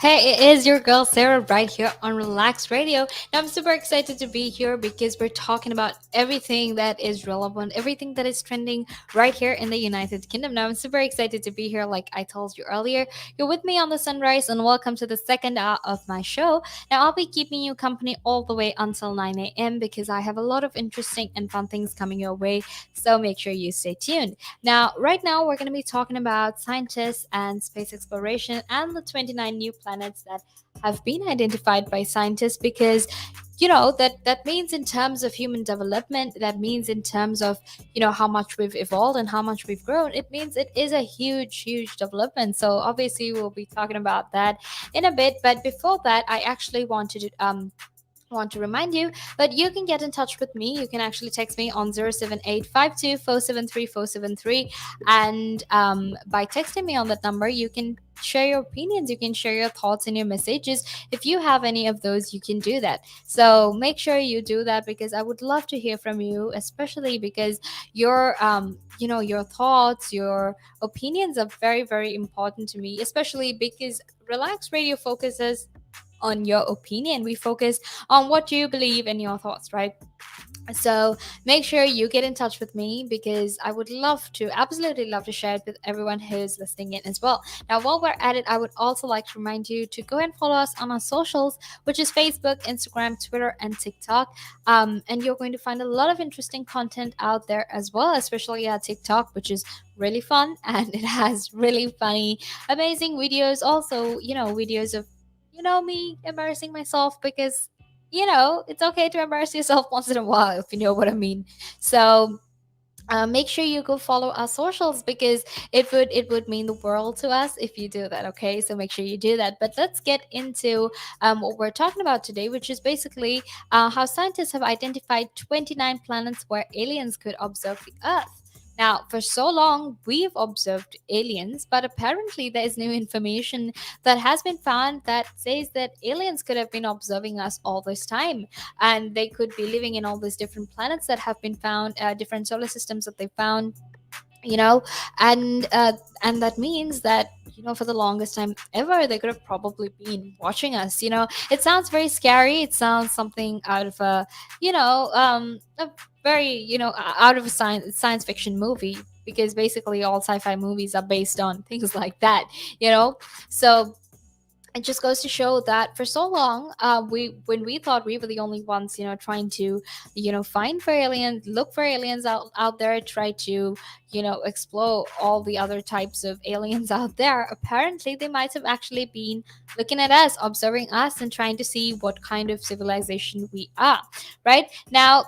Hey, it is your girl Sarah right here on Relax Radio. Now, I'm super excited to be here because we're talking about everything that is relevant, everything that is trending right here in the United Kingdom. Now, I'm super excited to be here, like I told you earlier. You're with me on the sunrise, and welcome to the second hour of my show. Now, I'll be keeping you company all the way until 9 a.m. because I have a lot of interesting and fun things coming your way. So make sure you stay tuned. Now, right now, we're going to be talking about scientists and space exploration and the 29 new planets that have been identified by scientists because that means in terms of human development, that means in terms of how much we've evolved and how much we've grown. It means it is a huge development. So obviously we'll be talking about that in a bit, but before that I actually wanted to want to remind you, but you can get in touch with me. You can actually text me on 07852473473, and by texting me on that number you can share your opinions, you can share your thoughts and your messages. If you have any of those, you can do that. So make sure you do that because I would love to hear from you, especially because your thoughts, your opinions are very important to me, especially because Relax Radio focuses on your opinion. We focus on what you believe and your thoughts, right? So make sure you get in touch with me because I would love to, absolutely love to share it with everyone who's listening in as well. Now, while we're at it, I would also like to remind you to go and follow us on our socials, which is Facebook, Instagram, Twitter, and TikTok. And you're going to find a lot of interesting content out there as well, especially at TikTok, which is really fun and it has really funny, amazing videos. Also, videos of me embarrassing myself because it's okay to embarrass yourself once in a while, if you know what I mean. So make sure you go follow our socials because it would mean the world to us if you do that. Okay, so make sure you do that. But let's get into what we're talking about today, which is basically how scientists have identified 29 planets where aliens could observe the Earth. Now, for so long, we've observed aliens, but apparently there is new information that has been found that says that aliens could have been observing us all this time, and they could be living in all these different planets that have been found, different solar systems that they found, you know and that means that for the longest time ever they could have probably been watching us. It sounds very scary. It sounds something out of a very out of a science fiction movie, because basically all sci-fi movies are based on things like that you know so it just goes to show that for so long, we when we thought we were the only ones trying to find for aliens, look for aliens out there, try to explore all the other types of aliens out there. Apparently they might have actually been looking at us, observing us, and trying to see what kind of civilization we are. Right now,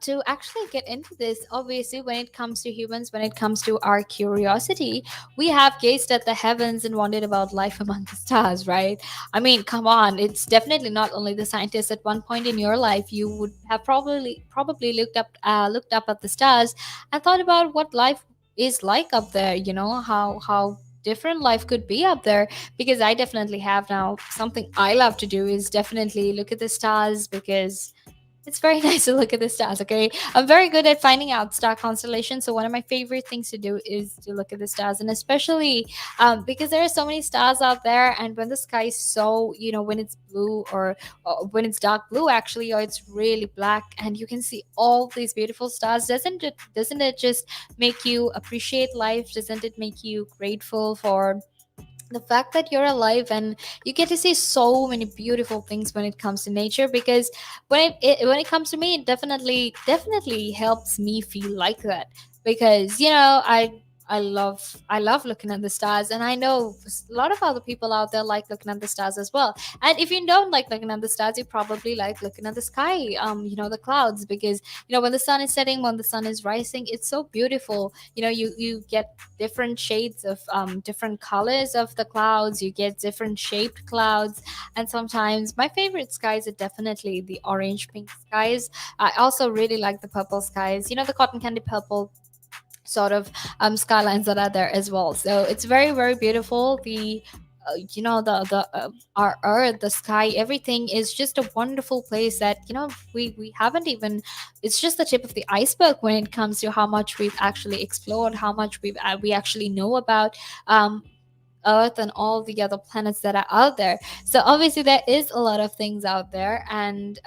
to actually get into this, obviously, when it comes to humans, when it comes to our curiosity, we have gazed at the heavens and wondered about life among the stars, right? I mean, come on, it's definitely not only the scientists. At one point in your life, you would have probably looked up at the stars and thought about what life is like up there. How different life could be up there, because I definitely have. Now, something I love to do is definitely look at the stars because it's very nice to look at the stars. Okay, I'm very good at finding out star constellations, so one of my favorite things to do is to look at the stars, and especially because there are so many stars out there, and when the sky is so when it's blue, or when it's dark blue actually, or it's really black, and you can see all these beautiful stars, doesn't it just make you appreciate life? Doesn't it make you grateful for the fact that you're alive and you get to see so many beautiful things when it comes to nature? Because when it comes to me, it definitely helps me feel like that, because I love looking at the stars, and I know a lot of other people out there like looking at the stars as well. And if you don't like looking at the stars, you probably like looking at the sky, the clouds, because when the sun is setting, when the sun is rising, it's so beautiful. You get different shades of different colors of the clouds, you get different shaped clouds. And sometimes my favorite skies are definitely the orange pink skies. I also really like the purple skies, the cotton candy purple sort of skylines that are there as well. So it's very beautiful. The our earth, the sky, everything is just a wonderful place that we haven't even, it's just the tip of the iceberg when it comes to how much we've actually explored, how much we actually know about. Earth and all the other planets that are out there. So obviously there is a lot of things out there, and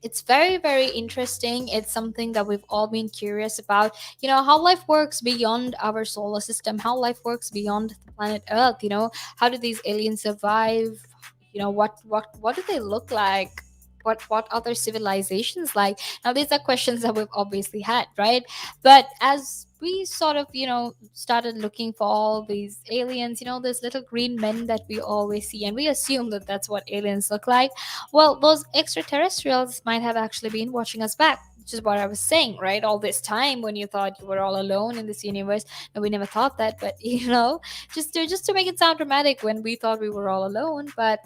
it's very, very interesting. It's something that we've all been curious about, how life works beyond our solar system, how life works beyond the planet Earth. How do these aliens survive? What do they look like? What other civilizations like? Now these are questions that we've obviously had, right? But as we sort of started looking for all these aliens, these little green men that we always see, and we assume that that's what aliens look like. Well, those extraterrestrials might have actually been watching us back, which is what I was saying, right? All this time when you thought you were all alone in this universe. And we never thought that, but just to make it sound dramatic, when we thought we were all alone. But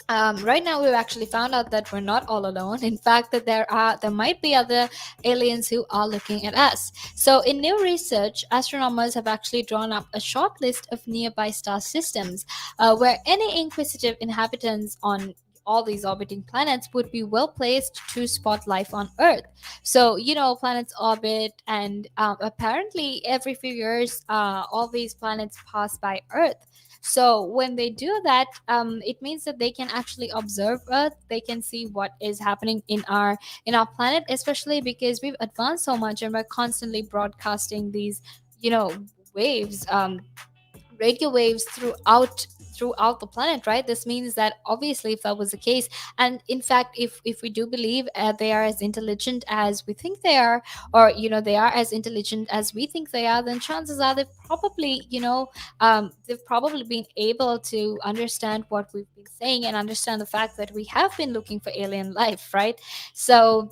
right now we've actually found out that we're not all alone. In fact, that there might be other aliens who are looking at us. So in new research, astronomers have actually drawn up a short list of nearby star systems, where any inquisitive inhabitants on all these orbiting planets would be well placed to spot life on Earth. So planets orbit, and apparently every few years all these planets pass by Earth. So when they do that, it means that they can actually observe Earth. They can see what is happening in our planet, especially because we've advanced so much and we're constantly broadcasting these, you know, waves. Radio waves throughout the planet, right? This means that obviously, if that was the case, and in fact, if we do believe they are as intelligent as we think they are, or they are as intelligent as we think they are, then chances are they've probably been able to understand what we've been saying and understand the fact that we have been looking for alien life, right? So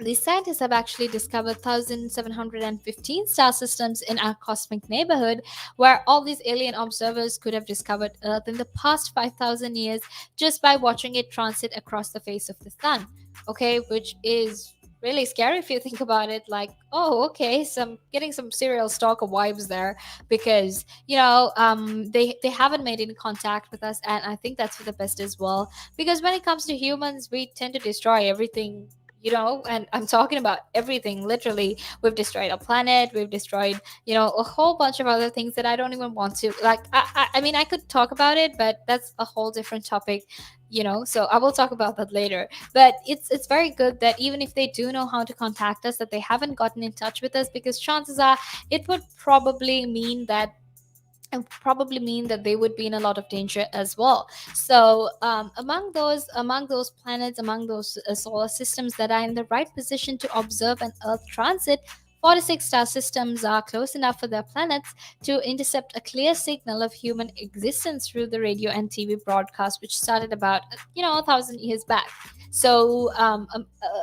these scientists have actually discovered 1,715 star systems in our cosmic neighborhood, where all these alien observers could have discovered Earth in the past 5,000 years just by watching it transit across the face of the sun. Okay, which is really scary if you think about it. Like, oh, okay, some getting some serial stalker vibes there, because they haven't made any contact with us, and I think that's for the best as well. Because when it comes to humans, we tend to destroy everything, and I'm talking about everything. Literally, we've destroyed a planet, we've destroyed a whole bunch of other things that I don't even want to, like, I mean, I could talk about it, but that's a whole different topic. So I will talk about that later. But it's very good that even if they do know how to contact us, that they haven't gotten in touch with us, because chances are it would probably mean that they would be in a lot of danger as well. So among those planets, among those solar systems that are in the right position to observe an Earth transit, 46 star systems are close enough for their planets to intercept a clear signal of human existence through the radio and TV broadcast, which started about 1,000 years back. So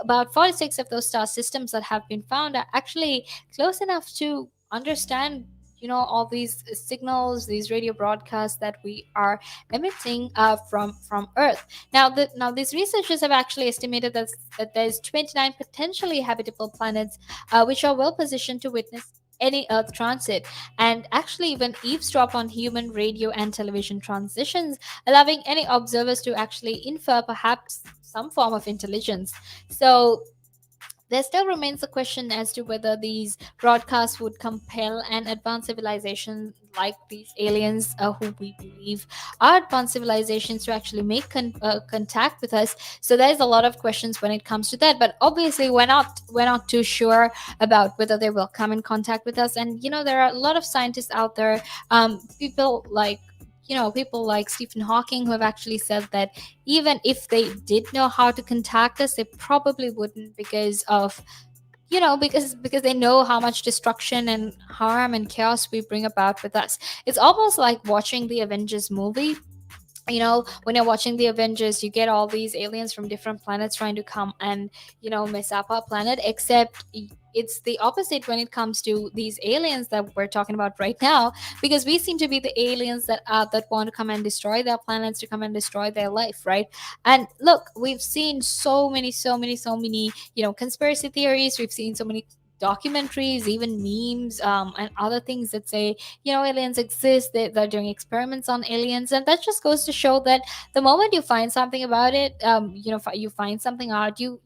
about 46 of those star systems that have been found are actually close enough to understand all these signals, these radio broadcasts that we are emitting from Earth. Now these researchers have actually estimated that there's 29 potentially habitable planets, which are well positioned to witness any Earth transit, and actually even eavesdrop on human radio and television transitions, allowing any observers to actually infer perhaps some form of intelligence. So there still remains a question as to whether these broadcasts would compel an advanced civilization like these aliens, who we believe are advanced civilizations, to actually make contact with us. So there's a lot of questions when it comes to that. But obviously, we're not too sure about whether they will come in contact with us. And there are a lot of scientists out there, people like Stephen Hawking, who have actually said that even if they did know how to contact us, they probably wouldn't, because of because they know how much destruction and harm and chaos we bring about with us. It's almost like watching the Avengers movie. When you're watching the Avengers, you get all these aliens from different planets trying to come and mess up our planet, except it's the opposite when it comes to these aliens that we're talking about right now, because we seem to be the aliens that want to come and destroy their planets, to come and destroy their life, right? And look, we've seen so many conspiracy theories. We've seen so many documentaries, even memes, and other things that say aliens exist. They're doing experiments on aliens, and that just goes to show that the moment you find something about it, you find something out, you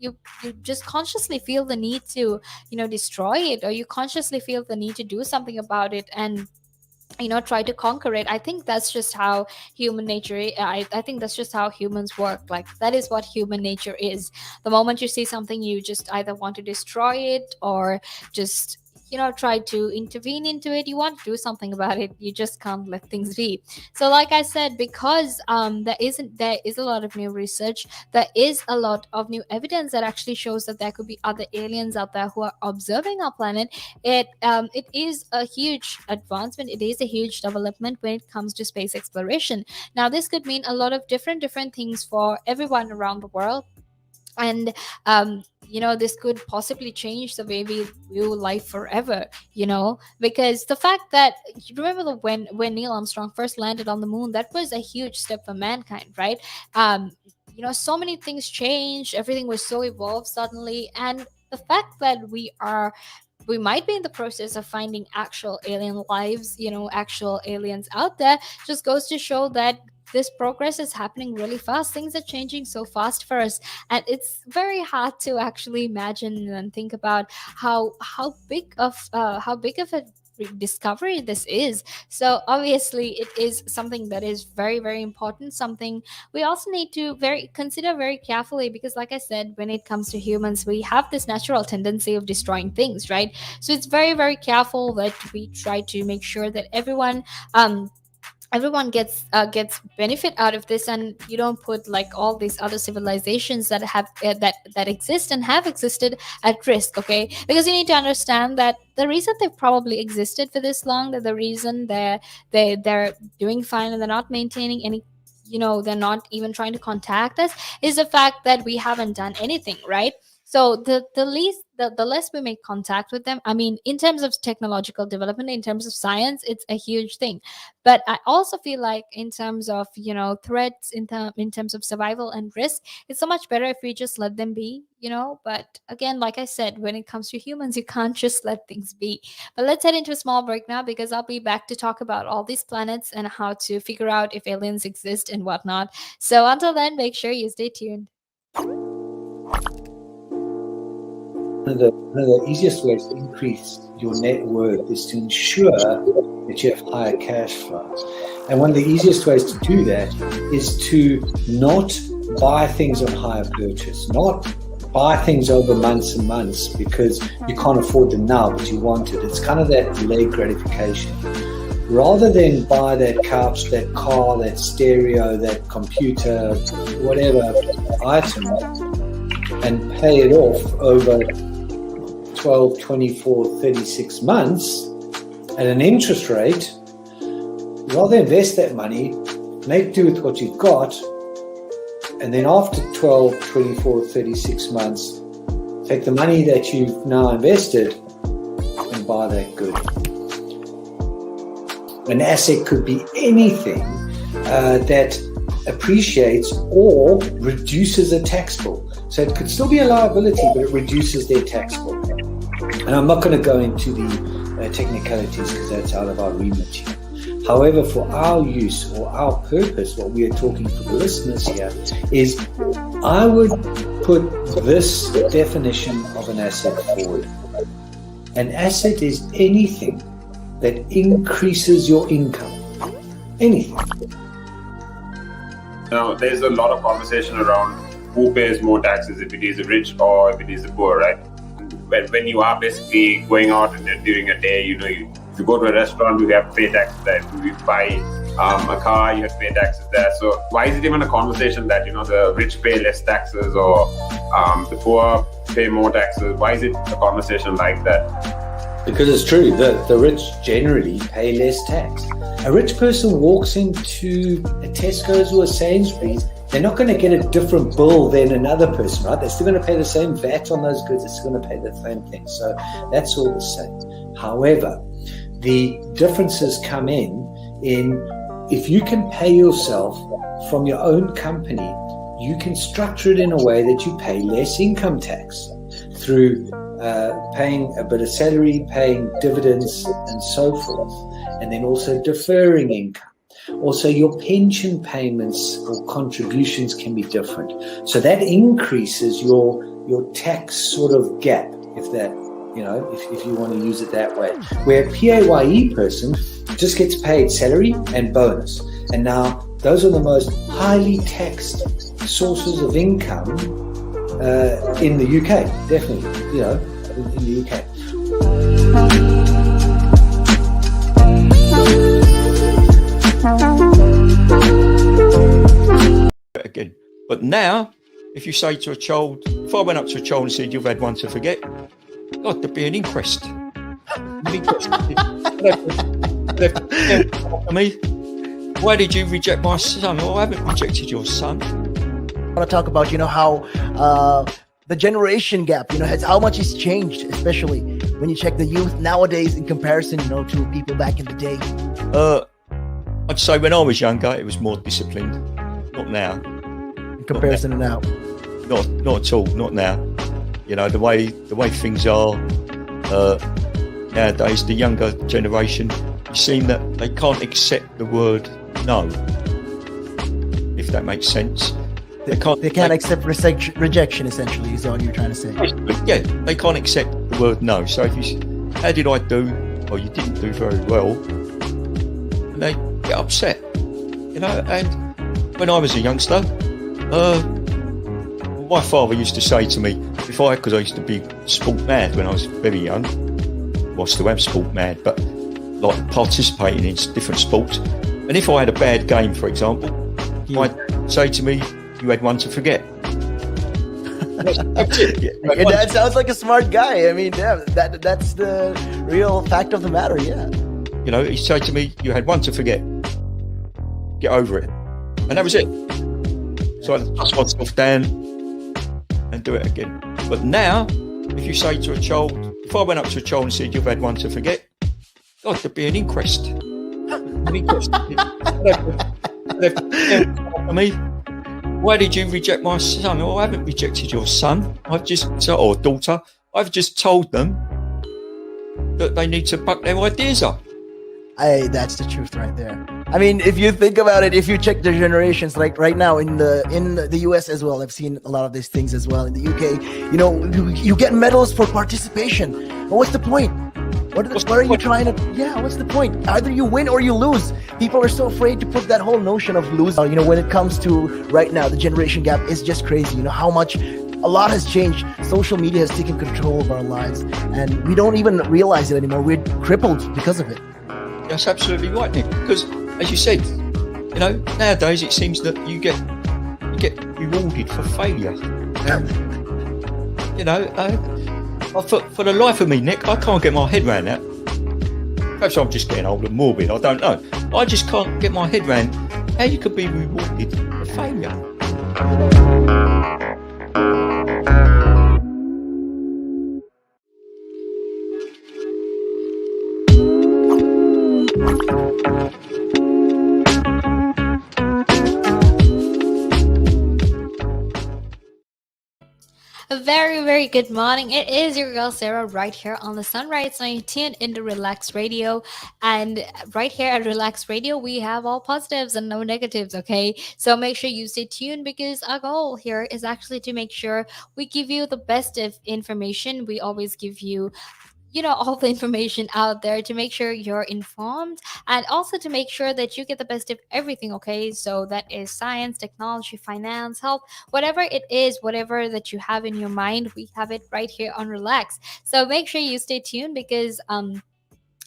just consciously feel the need to destroy it, or you consciously feel the need to do something about it. And try to conquer it. I think that's just how human nature I think that's just how humans work. Like, that is what human nature is. The moment you see something, you just either want to destroy it, or just try to intervene into it. You want to do something about it. You just can't let things be. So like I said, because there is a lot of new research, there is a lot of new evidence that actually shows that there could be other aliens out there who are observing our planet. It is a huge advancement. It is a huge development when it comes to space exploration. Now, this could mean a lot of different things for everyone around the world. And this could possibly change the way we view life forever, because the fact that you remember when Neil Armstrong first landed on the moon, that was a huge step for mankind, right? So many things changed. Everything was so evolved suddenly. And the fact that we might be in the process of finding actual alien lives, actual aliens out there, just goes to show that this progress is happening really fast. Things are changing so fast for us, and it's very hard to actually imagine and think about how big of a discovery this is. So obviously it is something that is very, very important, something we also need to consider very carefully, because like I said, when it comes to humans, we have this natural tendency of destroying things, right? So it's very, very careful that we try to make sure that everyone gets benefit out of this, and you don't put like all these other civilizations that have that exist and have existed at risk. Okay, because you need to understand that the reason they've probably existed for this long, that the reason they're doing fine and they're not maintaining any, they're not even trying to contact us, is the fact that we haven't done anything, right? So the less we make contact with them, I mean, in terms of technological development, in terms of science, it's a huge thing. But I also feel like in terms of threats, in terms of survival and risk, it's so much better if we just let them be. But again, like I said, when it comes to humans, you can't just let things be. But let's head into a small break now, because I'll be back to talk about all these planets and how to figure out if aliens exist and whatnot. So until then, make sure you stay tuned. One of the easiest ways to increase your net worth is to ensure that you have higher cash flows. And one of the easiest ways to do that is to not buy things on hire purchase, not buy things over months and months because you can't afford them now, but you want it. It's kind of that delayed gratification. Rather than buy that couch, that car, that stereo, that computer, whatever item, and pay it off over 12, 24, 36 months at an interest rate, rather invest that money, make do with what you've got, and then after 12, 24, 36 months, take the money that you've now invested and buy that good. An asset could be anything that appreciates or reduces a tax bill. So it could still be a liability, but it reduces their tax bill. And I'm not going to go into the technicalities because that's out of our remit here. However, for our use or our purpose, what we are talking for the listeners here is I would put this definition of an asset forward. An asset is anything that increases your income. Anything. Now, there's a lot of conversation around who pays more taxes, if it is the rich or if it is the poor, right? When you are basically going out and during a day, if you go to a restaurant, you have to pay taxes there. If you buy a car, you have to pay taxes there. So why is it even a conversation that, the rich pay less taxes or the poor pay more taxes? Why is it a conversation like that? Because it's true, the rich generally pay less tax. A rich person walks into a Tesco's or a Sainsbury's, they're not going to get a different bill than another person, right? They're still going to pay the same VAT on those goods. They're still going to pay the same thing. So that's all the same. However, the differences come in if you can pay yourself from your own company, you can structure it in a way that you pay less income tax through paying a bit of salary, paying dividends and so forth, and then also deferring income. Also, your pension payments or contributions can be different. So that increases your tax sort of gap, if if you want to use it that way. Where a PAYE person just gets paid salary and bonus. And now those are the most highly taxed sources of income in the UK, definitely, in the UK. Again. But now, if you say to a child, if I went up to a child and said, you've had one to forget, God, there'd be an inquest. Me, why did you reject my son? Oh, I haven't rejected your son. I want to talk about, how the generation gap, has how much it's changed, especially when you check the youth nowadays in comparison, to people back in the day. I'd say when I was younger, it was more disciplined. Not now. In comparison to now. Not at all. Not now. The way things are nowadays, the younger generation, you seem that they can't accept the word no. If that makes sense. They can't accept rejection, essentially, is all you're trying to say. Yeah, they can't accept the word no. So if you, how did I do? Well, you didn't do very well. And they get upset, and when I was a youngster, my father used to say to me, because I used to be sport mad when I was very young, well, I still am sport mad, but like participating in different sports. And if I had a bad game, for example, he'd say to me, you had one to forget. That's it. Your dad sounds like a smart guy. I mean, yeah, that's the real fact of the matter, yeah. He'd say to me, you had one to forget. Get over it. And that was it. So I dust myself down and do it again. But now, if you say to a child, if I went up to a child and said, you've had one to forget, God, there'd be an inquest. An inquest. Me, why did you reject my son? Oh, I haven't rejected your son. Or daughter. I've just told them that they need to buck their ideas up. That's the truth right there. I mean, if you think about it, if you check the generations, like right now in the US as well, I've seen a lot of these things as well. In the UK, you get medals for participation. But what's the point? What are you trying to? Yeah, what's the point? Either you win or you lose. People are so afraid to put that whole notion of losing. When it comes to right now, the generation gap is just crazy. How much. A lot has changed. Social media has taken control of our lives, and we don't even realize it anymore. We're crippled because of it. That's absolutely right, Nick. Because, as you said, nowadays it seems that you get rewarded for failure. For the life of me, Nick, I can't get my head around that. Perhaps I'm just getting old and morbid. I don't know. I just can't get my head around how you could be rewarded for failure. A very, very good morning. It is your girl Sarah right here on the Sunrise. Now you tuned into Relaks Radio, and right here at Relaks Radio, we have all positives and no negatives. Okay, so make sure you stay tuned because our goal here is actually to make sure we give you the best of information. We always give you all the information out there to make sure you're informed and also to make sure that you get the best of everything. Okay, so that is science, technology, finance, health, whatever it is, whatever that you have in your mind, we have it right here on Relax. So make sure you stay tuned because all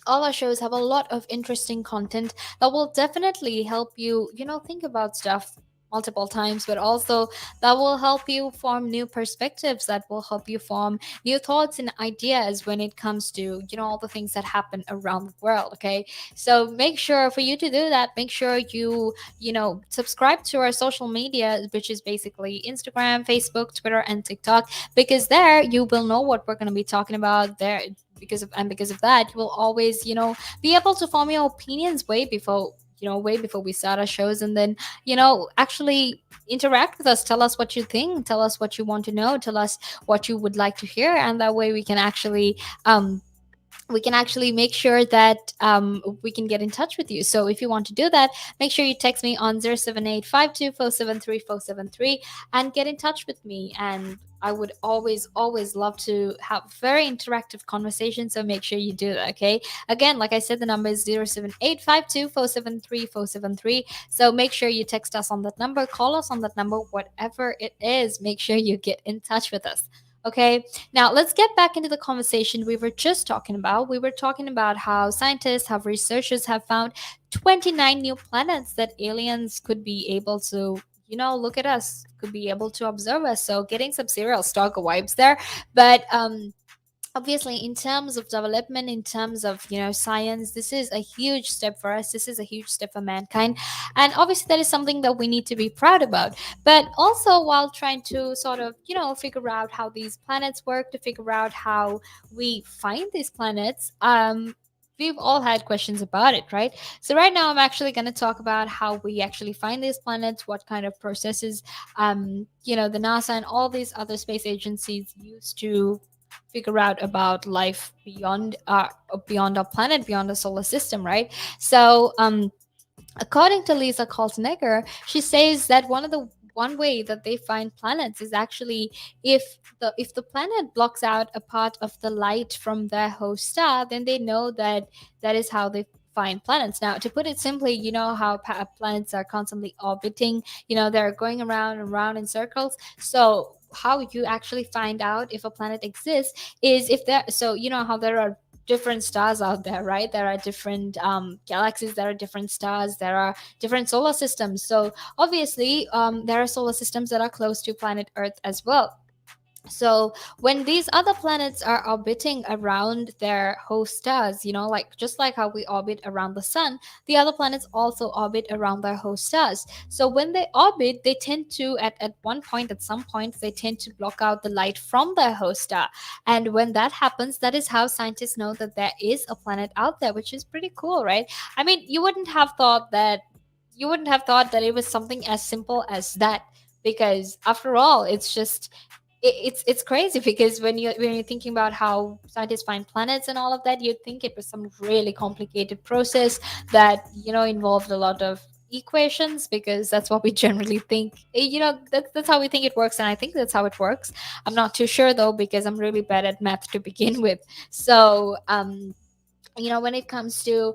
our shows have a lot of interesting content that will definitely help you think about stuff multiple times, but also that will help you form new perspectives, that will help you form new thoughts and ideas when it comes to all the things that happen around the world. Okay, so make sure for you to do that, make sure you subscribe to our social media, which is basically Instagram, Facebook, Twitter, and TikTok, because there you will know what we're going to be talking about there. Because of that, you will always be able to form your opinions way before we start our shows, and then actually interact with us, tell us what you think, tell us what you want to know, tell us what you would like to hear, and that way we can actually we can actually make sure that we can get in touch with you. So if you want to do that, make sure you text me on 07852473473 and get in touch with me. And I would always love to have very interactive conversations. So make sure you do that. Okay. Again, like I said, the number is 07852473473. So make sure you text us on that number, call us on that number, whatever it is. Make sure you get in touch with us. Okay, now let's get back into the conversation we were just talking about. We were talking about how scientists, how researchers have found 29 new planets that aliens could be able to, look at us, could be able to observe us. So getting some serial stalker vibes there. But obviously, in terms of development, in terms of science, this is a huge step for us, this is a huge step for mankind, and obviously that is something that we need to be proud about. But also, while trying to sort of figure out how these planets work, to figure out how we find these planets, we've all had questions about it, right? So right now I'm actually going to talk about how we actually find these planets, what kind of processes the NASA and all these other space agencies use to figure out about life beyond our planet, beyond the solar system, right? So according to Lisa Kaltenegger, she says that one way that they find planets is actually if the planet blocks out a part of the light from their host star, then they know that that is how they find planets. Now, to put it simply, you know how planets are constantly orbiting, they're going around and around in circles. So how you actually find out if a planet exists is if there, so you know how there are different stars out there, right? There are different galaxies, there are different stars, there are different solar systems. So obviously, there are solar systems that are close to planet Earth as well. So when these other planets are orbiting around their host stars, like just like how we orbit around the sun, the other planets also orbit around their host stars. So when they orbit, they tend to, at one point, at some point, they tend to block out the light from their host star. And when that happens, that is how scientists know that there is a planet out there, which is pretty cool, right? I mean, you wouldn't have thought that it was something as simple as that, because after all, it's just it's crazy, because when you're thinking about how scientists find planets and all of that, you'd think it was some really complicated process that involved a lot of equations, because that's what we generally think. That's how we think it works, and I think that's how it works. I'm not too sure though, because I'm really bad at math to begin with. So when it comes to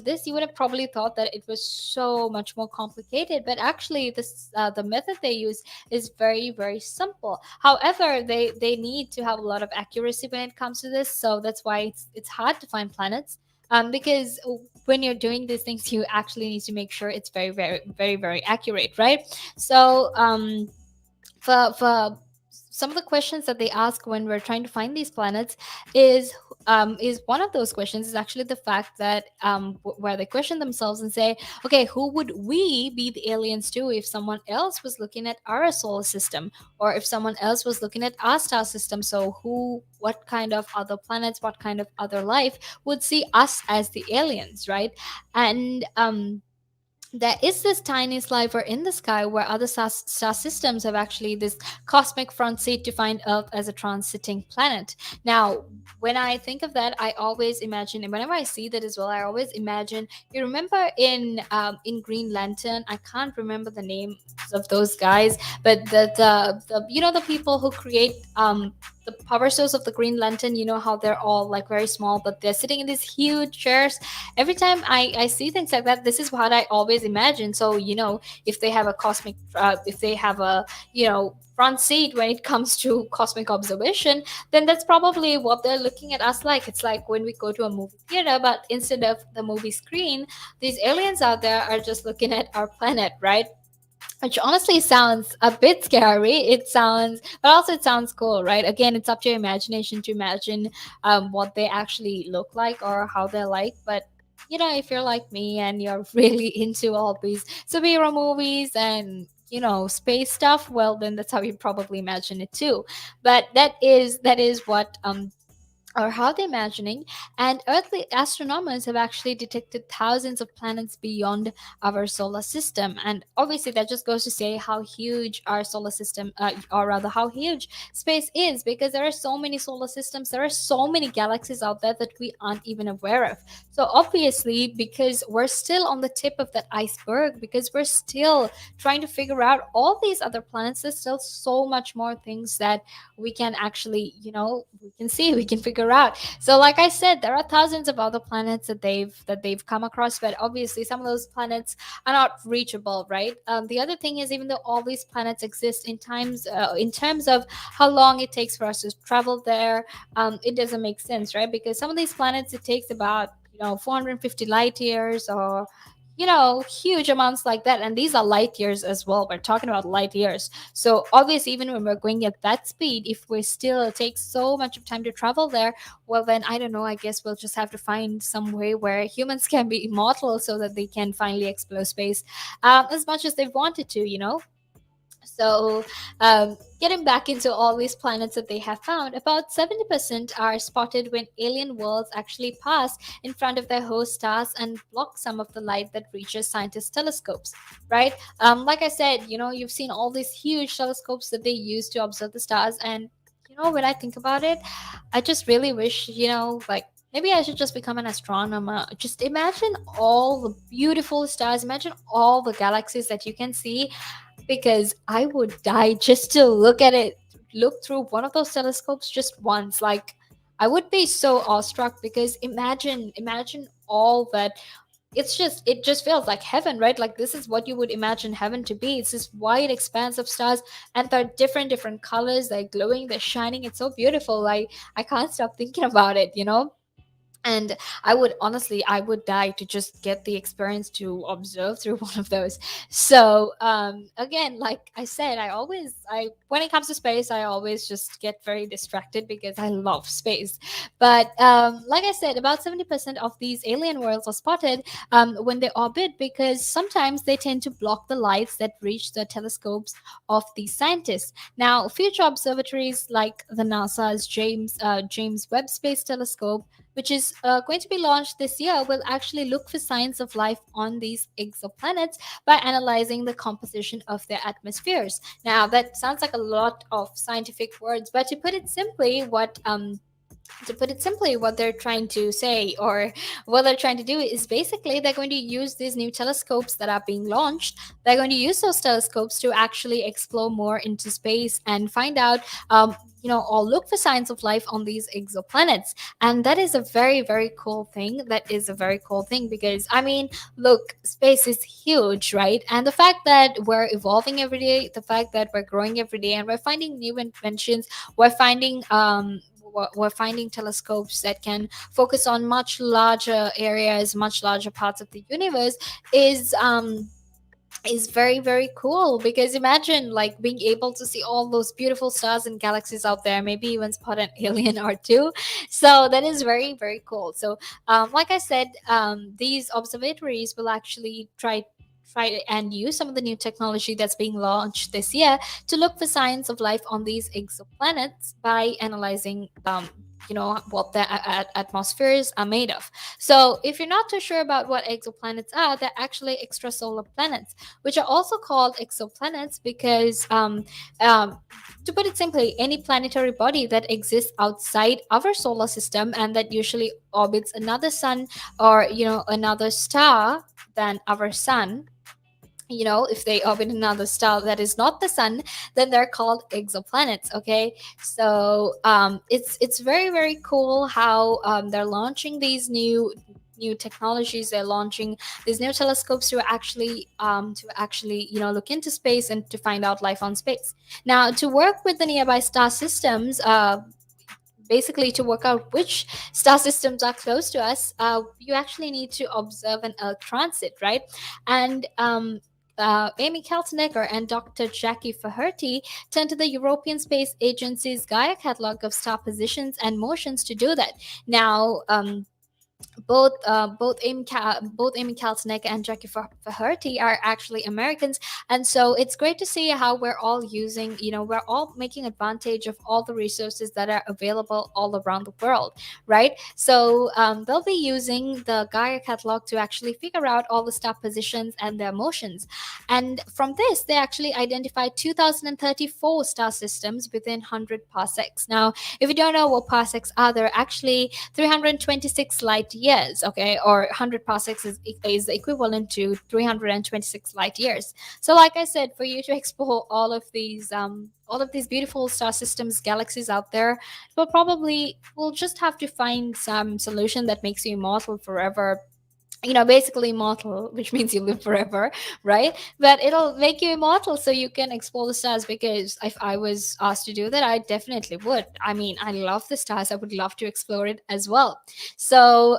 this, you would have probably thought that it was so much more complicated, but actually the method they use is very, very simple. However, they need to have a lot of accuracy when it comes to this, so that's why it's hard to find planets, because when you're doing these things, you actually need to make sure it's very, very, very, very accurate, right? So for some of the questions that they ask when we're trying to find these planets is one of those questions is actually the fact that where they question themselves and say, okay, who would we be the aliens to if someone else was looking at our solar system, or if someone else was looking at our star system? So what kind of other planets, what kind of other life would see us as the aliens, right? And there is this tiny sliver in the sky where other star systems have actually this cosmic front seat to find Earth as a transiting planet. Now, when I think of that, I always imagine, and whenever I see that as well, I always imagine. You remember in Green Lantern? I can't remember the names of those guys, but the people who create the power source of the Green Lantern. You know how they're all like very small, but they're sitting in these huge chairs. Every time I see things like that, this is what I always imagine. So if they have a if they have a front seat when it comes to cosmic observation, then that's probably what they're looking at us like. It's like when we go to a movie theater, but instead of the movie screen, these aliens out there are just looking at our planet, right? Which honestly sounds a bit scary. But also it sounds cool, right? Again, it's up to your imagination to imagine what they actually look like or how they're like. But if you're like me and you're really into all these superhero movies and space stuff, well, then that's how you probably imagine it too. But that is what or how they're imagining, and earthly astronomers have actually detected thousands of planets beyond our solar system. And obviously, that just goes to say how huge our solar system, or rather, how huge space is, because there are so many solar systems, there are so many galaxies out there that we aren't even aware of. So, obviously, because we're still on the tip of that iceberg, because we're still trying to figure out all these other planets, there's still so much more things that we can actually, we can see, we can figure out. So like I said, there are thousands of other planets that they've come across, but obviously some of those planets are not reachable, right? The other thing is, even though all these planets exist in terms of how long it takes for us to travel there, it doesn't make sense, right? Because some of these planets, it takes about 450 light years, or huge amounts like that. And these are light years as well. We're talking about light years. So obviously, even when we're going at that speed, if we still, it takes so much of time to travel there, well then, I don't know, I guess we'll just have to find some way where humans can be immortal so that they can finally explore space as much as they've wanted to. So, getting back into all these planets that they have found, about 70% are spotted when alien worlds actually pass in front of their host stars and block some of the light that reaches scientists' telescopes, right? Like I said, you've seen all these huge telescopes that they use to observe the stars. And, when I think about it, I just really wish, like, maybe I should just become an astronomer. Just imagine all the beautiful stars, imagine all the galaxies that you can see, because I would die just to look at it, look through one of those telescopes just once. Like, I would be so awestruck, because imagine all that. It just feels like heaven, right? Like, this is what you would imagine heaven to be. It's this wide expanse of stars, and they're different colors, they're glowing, they're shining. It's so beautiful. Like, I can't stop thinking about it. And I would die to just get the experience to observe through one of those. So, again, like I said, I when it comes to space, I always just get very distracted because I love space. But, like I said, about 70% of these alien worlds are spotted when they orbit, because sometimes they tend to block the lights that reach the telescopes of these scientists. Now, future observatories like the NASA's James Webb Space Telescope, which is going to be launched this year, will actually look for signs of life on these exoplanets by analyzing the composition of their atmospheres. Now, that sounds like a lot of scientific words, but to put it simply, what they're trying to say, or what they're trying to do, is basically they're going to use these new telescopes that are being launched. They're going to use those telescopes to actually explore more into space and find out, or look for signs of life on these exoplanets. And that is a very, very cool thing. That is a very cool thing, because, I mean, look, space is huge, right? And the fact that we're evolving every day, the fact that we're growing every day, and we're finding new inventions, we're finding we're finding telescopes that can focus on much larger areas, much larger parts of the universe, is very, very cool. Because imagine, like, being able to see all those beautiful stars and galaxies out there, maybe even spot an alien or two. So that is very, very cool. So, like I said, these observatories will actually try and use some of the new technology that's being launched this year to look for signs of life on these exoplanets by analyzing what their atmospheres are made of. So, if you're not too sure about what exoplanets are, they're actually extrasolar planets, which are also called exoplanets because, to put it simply, any planetary body that exists outside our solar system and that usually orbits another sun, or another star than our sun. If they orbit another star that is not the sun, then they're called exoplanets. Okay, so, it's very, very cool how, they're launching these new technologies. They're launching these new telescopes to actually look into space and to find out life on space. Now, to work with the nearby star systems, basically, to work out which star systems are close to us, you actually need to observe an Earth transit, right? And, Amy Kaltenecker and Dr. Jackie Faherty turned to the European Space Agency's Gaia catalog of star positions and motions to do that. Now, both Amy Kalsnick and Jackie Faherty are actually Americans, and so it's great to see how we're all using, we're all making advantage of all the resources that are available all around the world, right? So they'll be using the Gaia catalog to actually figure out all the star positions and their motions, and from this they actually identified 2034 star systems within 100 parsecs. Now, if you don't know what parsecs are, they're actually 326 light years, okay, or 100 parsecs is equivalent to 326 light years. So like I said, for you to explore all of these beautiful star systems, galaxies out there, we'll just have to find some solution that makes you immortal forever, basically immortal, which means you live forever, right? But it'll make you immortal so you can explore the stars, because if I was asked to do that, I definitely would. I mean, I love the stars, I would love to explore it as well. So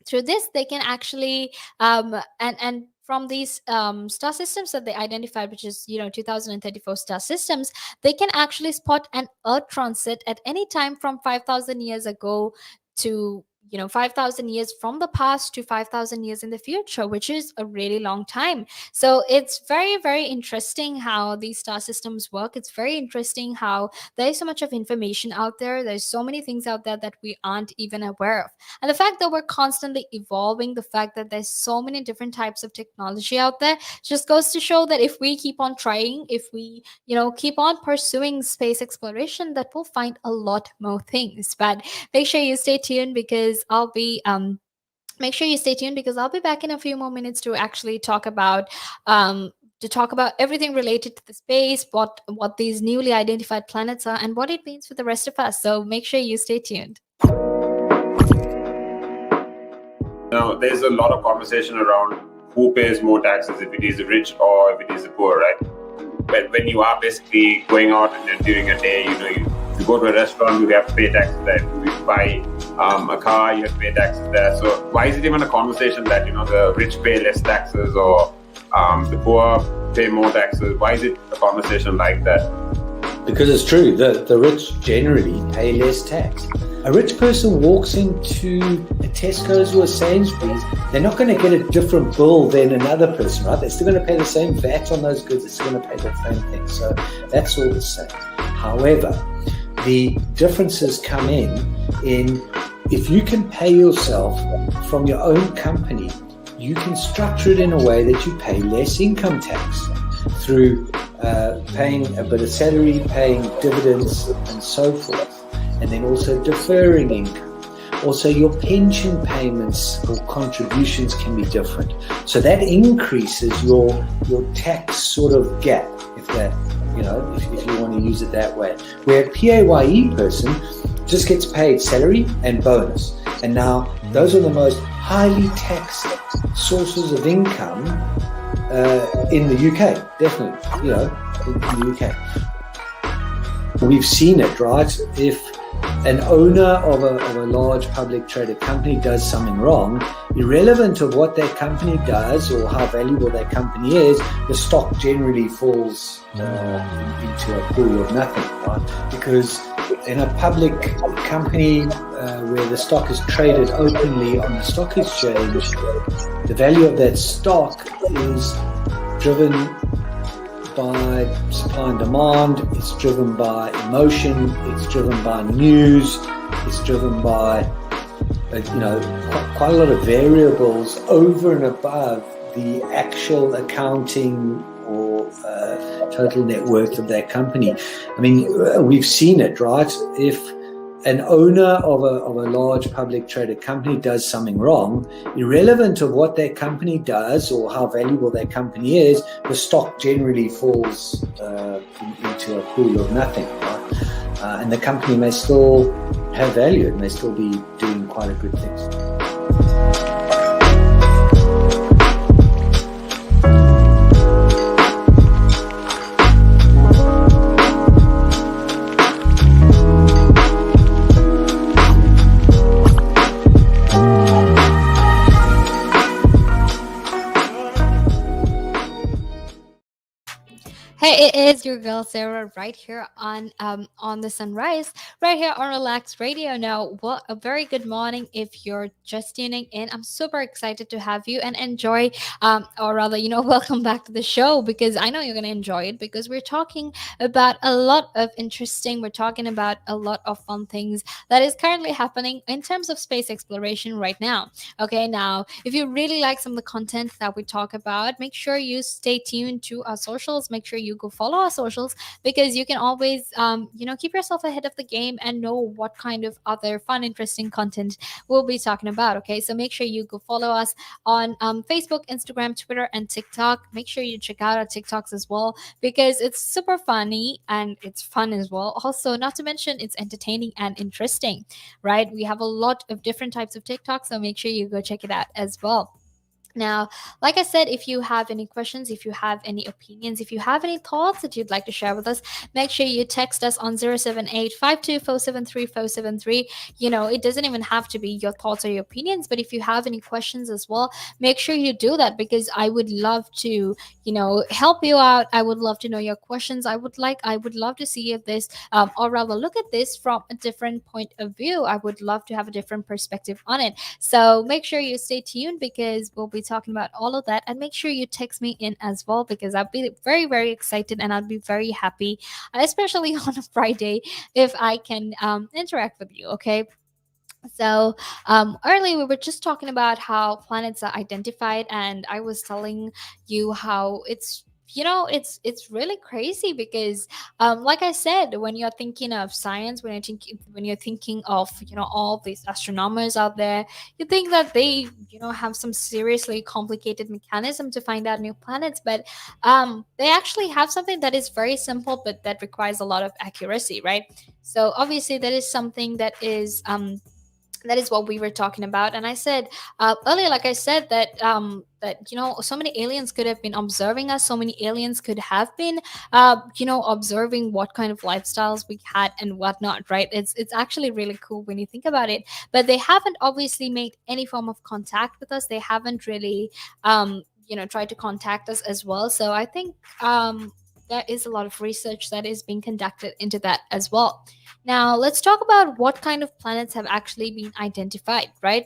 through this they can actually and from these star systems that they identified, which is 2034 star systems, they can actually spot an earth transit at any time from 5000 years ago to 5000 years from the past to 5000 years in the future, which is a really long time. So it's very, very interesting how these star systems work. It's very interesting how there's so much of information out there. There's so many things out there that we aren't even aware of. And the fact that we're constantly evolving, the fact that there's so many different types of technology out there, just goes to show that if we keep on trying, if we, keep on pursuing space exploration, that we'll find a lot more things. But make sure you stay tuned because I'll be make sure you stay tuned because I'll be back in a few more minutes to actually talk about everything related to the space, what these newly identified planets are, and what it means for the rest of us. So make sure you stay tuned. Now, there's a lot of conversation around who pays more taxes, if it is the rich or if it is the poor, right? When you are basically going out and during a day, you go to a restaurant, you have to pay taxes there. You buy a car, you have to pay taxes there. So why is it even a conversation that the rich pay less taxes or the poor pay more taxes? Why is it a conversation like that? Because it's true, the rich generally pay less tax. A rich person walks into a Tesco's or a Sainsbury's, they're not going to get a different bill than another person, right? They're still going to pay the same VAT on those goods, they're still going to pay the same thing. So that's all the same. However, the differences come in if you can pay yourself from your own company, you can structure it in a way that you pay less income tax through paying a bit of salary, paying dividends and so forth, and then also deferring income. Also, your pension payments or contributions can be different. So that increases your tax sort of gap, if you want to use it that way. Where a PAYE person just gets paid salary and bonus. And now those are the most highly taxed sources of income in the UK, definitely, in the UK. We've seen it, right? If an owner of a large public traded company does something wrong, irrelevant of what that company does or how valuable that company is, the stock generally falls into a pool of nothing, right? Because in a public company where the stock is traded openly on the stock exchange, the value of that stock is driven by supply and demand, it's driven by emotion, it's driven by news, it's driven by quite a lot of variables over and above the actual accounting or total net worth of that company. I mean, we've seen it, right? If an owner of a large public traded company does something wrong, irrelevant of what that company does or how valuable that company is, the stock generally falls into a pool of nothing, right? And the company may still have value, it may still be doing quite a good things. Hey, it is your girl Sarah right here on the Sunrise, right here on Relax Radio. Now, what a very good morning if you're just tuning in. I'm super excited to have you and enjoy, or rather, welcome back to the show because I know you're gonna enjoy it because we're talking about a lot of interesting. We're talking about a lot of fun things that is currently happening in terms of space exploration right now. Okay, now if you really like some of the content that we talk about, make sure you stay tuned to our socials. Make sure you go follow our socials because you can always, keep yourself ahead of the game and know what kind of other fun, interesting content we'll be talking about. Okay, so make sure you go follow us on Facebook, Instagram, Twitter, and TikTok. Make sure you check out our TikToks as well because it's super funny and it's fun as well. Also, not to mention, it's entertaining and interesting, right? We have a lot of different types of TikTok, so make sure you go check it out as well. Now, like I said, if you have any questions, if you have any opinions, if you have any thoughts that you'd like to share with us, make sure you text us on 078-52473-473. It doesn't even have to be your thoughts or your opinions, but if you have any questions as well, make sure you do that because I would love to, help you out. I would love to know your questions. I would love to see if this, or rather look at this from a different point of view. I would love to have a different perspective on it. So make sure you stay tuned because we'll be talking about all of that. And make sure you text me in as well because I'll be very, very excited and I'll be very happy, especially on a Friday, if I can interact with you. Okay. So earlier we were just talking about how planets are identified, and I was telling you how it's really crazy because like I said, when you're thinking of science, when you're thinking of all these astronomers out there, you think that they have some seriously complicated mechanism to find out new planets, but they actually have something that is very simple but that requires a lot of accuracy, right? So obviously that is something that is what we were talking about. And I said earlier, like I said, that so many aliens could have been observing us, so many aliens could have been observing what kind of lifestyles we had and whatnot, right? It's actually really cool when you think about it, but they haven't obviously made any form of contact with us. They haven't really tried to contact us as well. So I think there is a lot of research that is being conducted into that as well. Now, let's talk about what kind of planets have actually been identified, right?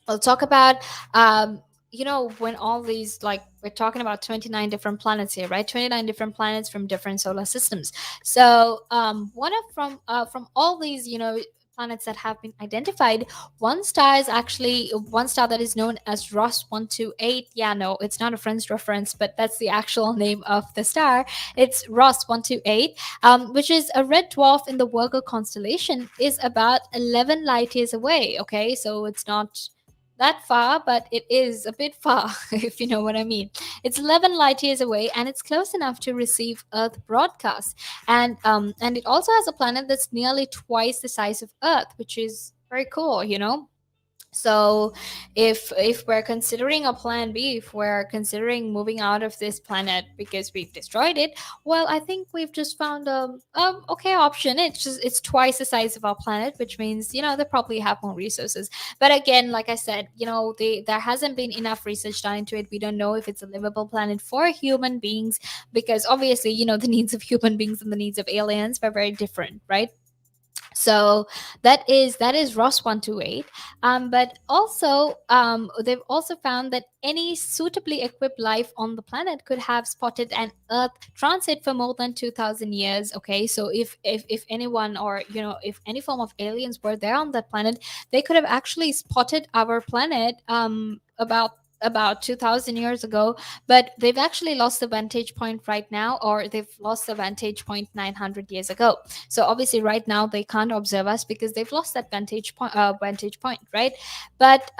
We'll talk about, when all these, like, we're talking about 29 different planets here, right? 29 different planets from different solar systems. So, from all these, planets that have been identified, one star that is known as Ross 128. Yeah, no, it's not a Friends reference, but that's the actual name of the star. It's Ross 128, which is a red dwarf in the Virgo constellation, is about 11 light years away. Okay, so it's not that far, but it is a bit far, if you know what I mean. It's 11 light years away, and it's close enough to receive Earth broadcasts. And it also has a planet that's nearly twice the size of Earth, which is very cool. So if we're considering a plan B, if we're considering moving out of this planet because we've destroyed it, well, I think we've just found a okay option. It's twice the size of our planet, which means they probably have more resources. But again, like I said, there hasn't been enough research done into it. We don't know if it's a livable planet for human beings because obviously the needs of human beings and the needs of aliens are very different, right? So that is Ross 128. But also they've also found that any suitably equipped life on the planet could have spotted an Earth transit for more than 2,000 years. Okay, so if anyone, or if any form of aliens were there on that planet, they could have actually spotted our planet about 2000 years ago, but they've actually lost the vantage point right now, or they've lost the vantage point 900 years ago. So obviously right now they can't observe us because they've lost that vantage point, right? But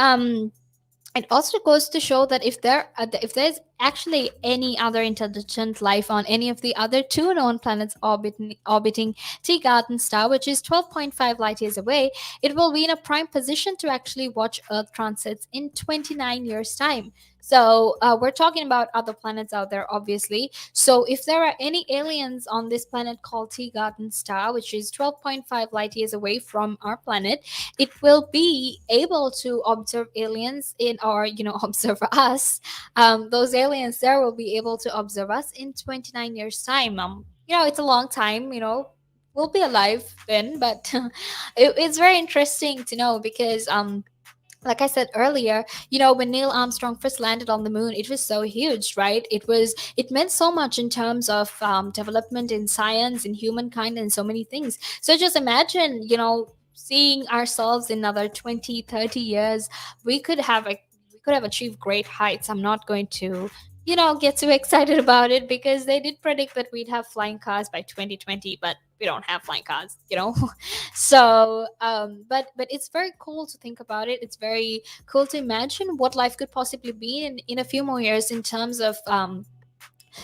it also goes to show that if there's actually any other intelligent life on any of the other two known planets orbiting Teagarden star, which is 12.5 light years away, it will be in a prime position to actually watch Earth transits in 29 years time. So we're talking about other planets out there, obviously. So if there are any aliens on this planet called T-Garden star, which is 12.5 light years away from our planet, it will be able to observe aliens in, or observe us. Those aliens there will be able to observe us in 29 years time. It's a long time. We'll be alive then, but it's very interesting to know because like I said earlier, when Neil Armstrong first landed on the moon, it was so huge, right? It meant so much in terms of development in science, in humankind, and so many things. So just imagine, seeing ourselves in another 20, 30 years, we could have achieved great heights. I'm not going to get too excited about it because they did predict that we'd have flying cars by 2020, but we don't have flying cars. So but it's very cool to think about it. It's very cool to imagine what life could possibly be in a few more years in terms of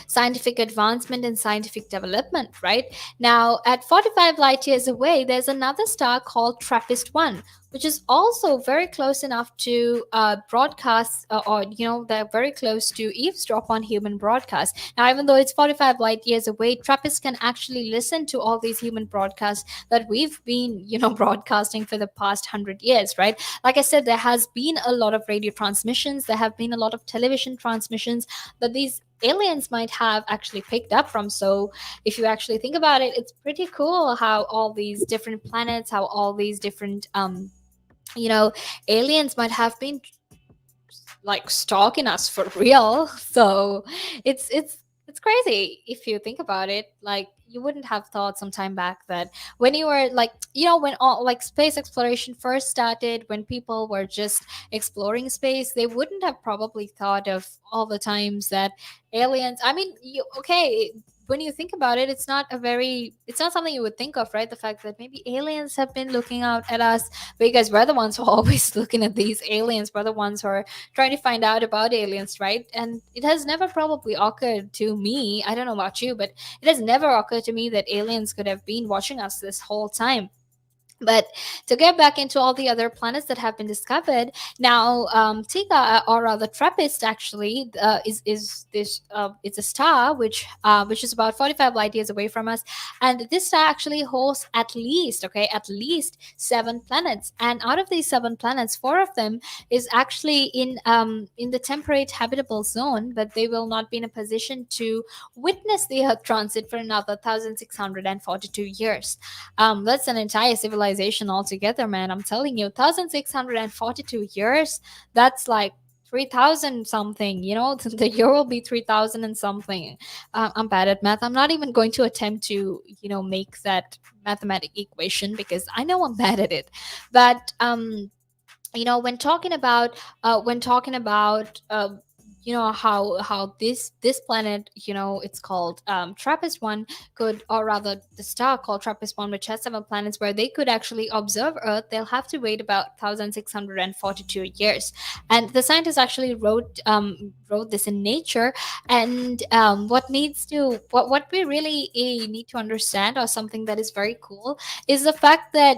scientific advancement and scientific development, right? Now, at 45 light years away, there's another star called TRAPPIST 1, which is also very close enough to broadcast, they're very close to eavesdrop on human broadcasts. Now, even though it's 45 light years away, TRAPPIST can actually listen to all these human broadcasts that we've been, broadcasting for the past 100 years, right? Like I said, there has been a lot of radio transmissions, there have been a lot of television transmissions that these aliens might have actually picked up from. So if you actually think about it, it's pretty cool how all these different planets, how all these different aliens might have been like stalking us for real. So it's crazy if you think about it. Like, you wouldn't have thought some time back that when you were like, when all like space exploration first started, when people were just exploring space, they wouldn't have probably thought of all the times that aliens, I mean, okay, when you think about it, it's not something you would think of, right? The fact that maybe aliens have been looking out at us, because we're the ones who are always looking at these aliens. We're the ones who are trying to find out about aliens, right? And it has never probably occurred to me, I don't know about you, but it has never occurred to me that aliens could have been watching us this whole time. But to get back into all the other planets that have been discovered now, Tiga, or rather TRAPPIST, actually is this it's a star which is about 45 light years away from us, and this star actually hosts at least 7 planets, and out of these 7 planets, 4 of them is actually in the temperate habitable zone, but they will not be in a position to witness the Earth transit for another 1,642 years. That's an entire civilization altogether, man. I'm telling you, 1,642 years. That's like 3,000 something. The year will be 3,000 and something. I'm bad at math. I'm not even going to attempt to, make that mathematic equation because I know I'm bad at it. But when talking about how this planet, it's called TRAPPIST 1, could, or rather the star called TRAPPIST 1, which has 7 planets where they could actually observe Earth, they'll have to wait about 1,642 years. And the scientists actually wrote this in Nature. And what we really need to understand, or something that is very cool, is the fact that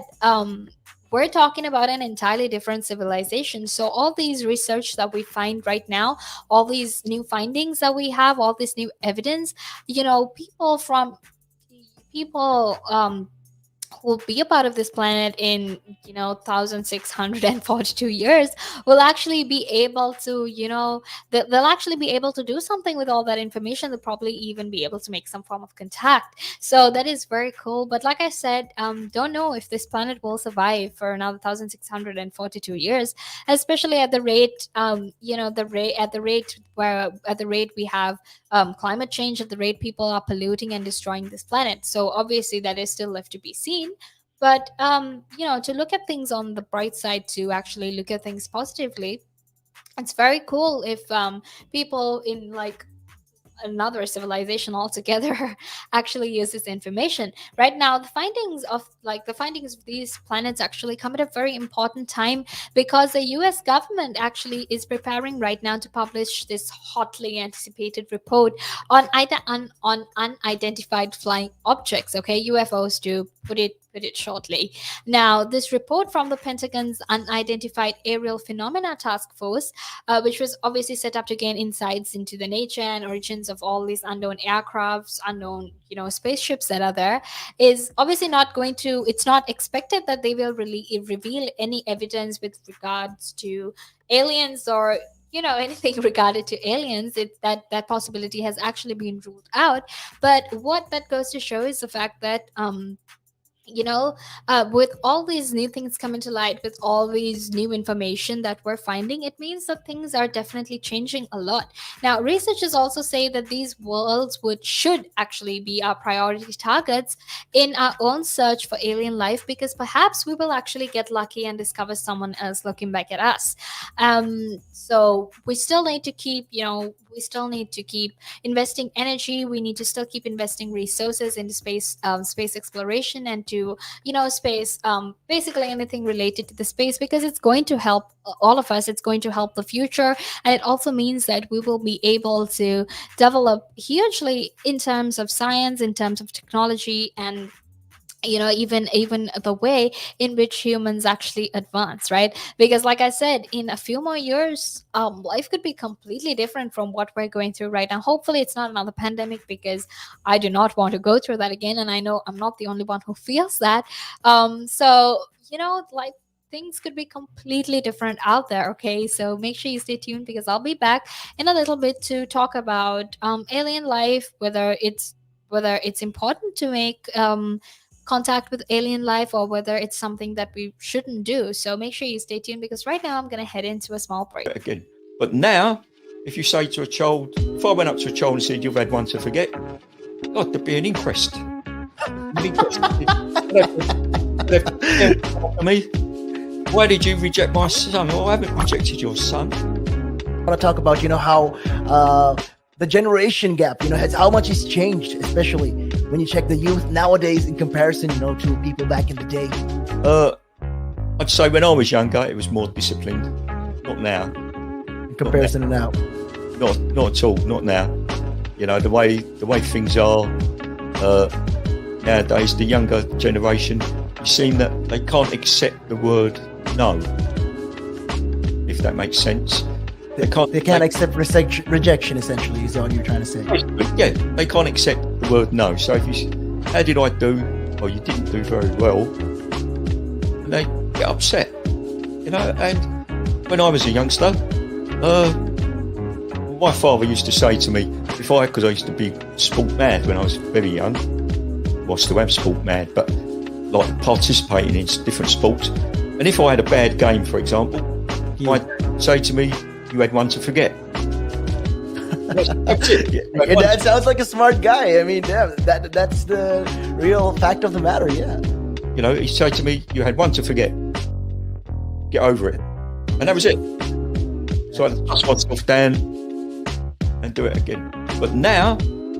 we're talking about an entirely different civilization. So all these research that we find right now, all these new findings that we have, all this new evidence, people who will be a part of this planet in 1,642 years will actually be able to they'll actually be able to do something with all that information. They'll probably even be able to make some form of contact. So that is very cool. But like I said, don't know if this planet will survive for another 1,642 years, especially at the rate at the rate we have climate change, at the rate people are polluting and destroying this planet. So obviously that is still left to be seen. But to look at things on the bright side, to actually look at things positively, it's very cool if people in like another civilization altogether actually use this information. Right now, the findings of these planets actually come at a very important time, because the US government actually is preparing right now to publish this hotly anticipated report on on unidentified flying objects, okay, UFOs, to put it put it shortly. Now, this report from the Pentagon's Unidentified Aerial Phenomena Task Force, which was obviously set up to gain insights into the nature and origins of all these unknown aircrafts, unknown, spaceships that are there, is obviously not going to. It's not expected that they will really reveal any evidence with regards to aliens or anything regarded to aliens. It's that possibility has actually been ruled out. But what that goes to show is the fact that with all these new things coming to light, with all these new information that we're finding, it means that things are definitely changing a lot. Now, researchers also say that these worlds should actually be our priority targets in our own search for alien life, because perhaps we will actually get lucky and discover someone else looking back at us. So we still need to keep investing energy. We need to still keep investing resources into space exploration and to space, basically anything related to the space, because it's going to help all of us. It's going to help the future, and it also means that we will be able to develop hugely in terms of science, in terms of technology, and even the way in which humans actually advance, right? Because like I said, in a few more years, life could be completely different from what we're going through right now. Hopefully it's not another pandemic, because I do not want to go through that again, and I know I'm not the only one who feels that. So like, things could be completely different out there. Okay, so make sure you stay tuned, because I'll be back in a little bit to talk about alien life, whether it's important to make contact with alien life, or whether it's something that we shouldn't do. So make sure you stay tuned, because right now I'm going to head into a small break. Again. But now, if you say to a child, if I went up to a child and said, "You've had one to forget," God, there'd be an inquest. Me, why did you reject my son? Well, I haven't rejected your son. I want to talk about, how the generation gap, how much has changed, especially when you check the youth nowadays in comparison, to people back in the day. I'd say when I was younger, it was more disciplined. Not now. In comparison to now. Not at all. Not now. The way things are nowadays, the younger generation, you seem that they can't accept the word no, if that makes sense. They can't accept rejection, essentially, is all you're trying to say. Yeah, they can't accept the word no. So if you, how did I do? Well, you didn't do very well. And they get upset, And when I was a youngster, my father used to say to me, because I used to be sport mad when I was very young. Well, I still am sport mad, but like participating in different sports. And if I had a bad game, for example, he might say to me, "You had one to forget." That's it. Yeah, that sounds like a smart guy. I mean, yeah, that's the real fact of the matter. Yeah. He said to me, "You had one to forget. Get over it," and that was it. So I dust myself down and do it again. But now,